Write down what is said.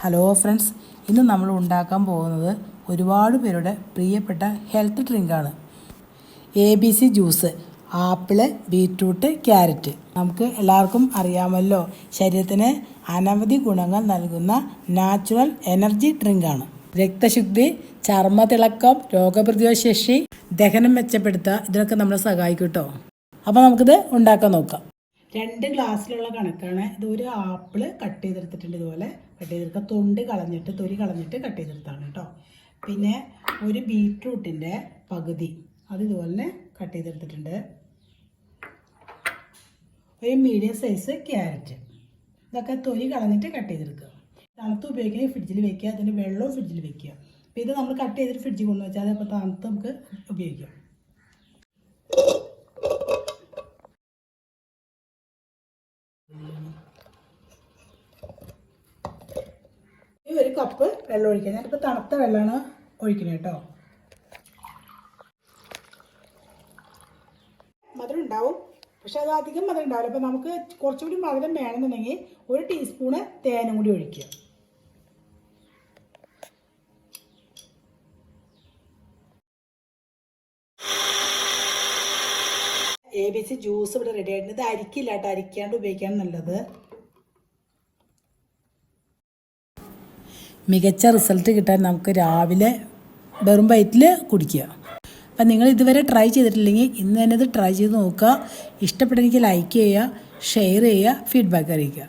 Hello friends, ഇന്ന് നമ്മൾ ഉണ്ടാക്കാൻ പോകുന്നത് ഒരുപാട് പേരുടെ പ്രിയപ്പെട്ട ഹെൽത്ത് ഡ്രിങ്കാണ്. ABC juice. Apple, beetroot, carrot. നമുക്ക് എല്ലാവർക്കും അറിയാമല്ലോ, ശരീരത്തിന് അനവധി ഗുണങ്ങൾ നൽകുന്ന നാച്ചുറൽ എനർജി ഡ്രിങ്കാണ്. രക്തശുദ്ധി, ചർമ്മത്തിളക്കം, രോഗപ്രതിരോധ ശേഷി, ദഹനം മെച്ചപ്പെടുത്തുക, ഇതിനൊക്കെ നമ്മളെ സഹായിക്കും കേട്ടോ. അപ്പോൾ നമുക്കിത് ഉണ്ടാക്കാൻ നോക്കാം. 2 ഗ്ലാസ്സിലുള്ള കണക്കാണ്. ഇത് ഒരു ആപ്പിള് കട്ട് ചെയ്തെടുത്തിട്ടുണ്ട്. ഇതുപോലെ കട്ട് ചെയ്തെടുക്കുക. തൊലി കളഞ്ഞിട്ട് കട്ട് ചെയ്തെടുത്താണ് കേട്ടോ. പിന്നെ ഒരു ബീറ്റ്റൂട്ടിൻ്റെ പകുതി അത് ഇതുപോലെ കട്ട് ചെയ്തെടുത്തിട്ടുണ്ട്. ഒരു മീഡിയം സൈസ് ക്യാരറ്റ്, ഇതൊക്കെ തൊലി കളഞ്ഞിട്ട് കട്ട് ചെയ്തെടുക്കുക. തണുത്ത് ഉപയോഗിക്കണമെങ്കിൽ ഫ്രിഡ്ജിൽ വെക്കുക. അതിൻ്റെ വെള്ളവും ഫ്രിഡ്ജിൽ വെക്കുക. അപ്പോൾ ഇത് നമ്മൾ കട്ട് ചെയ്തിട്ട് ഫ്രിഡ്ജിൽ കൊണ്ടുവച്ചാൽ അപ്പോൾ തണുത്ത് നമുക്ക് ഉപയോഗിക്കാം. ഒരു കപ്പ് വെള്ളം ഒഴിക്കുക. ഞാനിപ്പോൾ തണുത്ത വെള്ളമാണ് ഒഴിക്കുന്നത് കേട്ടോ. മധുരം ഉണ്ടാവും, പക്ഷെ അത് അധികം മധുരം ഉണ്ടാവില്ല. അപ്പോൾ നമുക്ക് കുറച്ചുകൂടി മധുരം വേണമെന്നുണ്ടെങ്കിൽ 1 ടീസ്പൂണ് തേനും കൂടി ഒഴിക്കുക. ABC ജ്യൂസ് ഇവിടെ റെഡി ആയിട്ടുണ്ട്. ഇത് അരിക്കില്ല കേട്ടോ, അരിക്കാണ്ട് ഉപയോഗിക്കാൻ നല്ലത്. മികച്ച റിസൾട്ട് കിട്ടാൻ നമുക്ക് രാവിലെ വെറും വയറ്റിൽ കുടിക്കുക. അപ്പം നിങ്ങൾ ഇതുവരെ ട്രൈ ചെയ്തിട്ടില്ലെങ്കിൽ ഇന്ന് തന്നെ ഇത് ട്രൈ ചെയ്ത് നോക്കുക. ഇഷ്ടപ്പെട്ടെങ്കിൽ ലൈക്ക് ചെയ്യുക, ഷെയർ ചെയ്യുക, ഫീഡ്ബാക്ക് അറിയിക്കുക.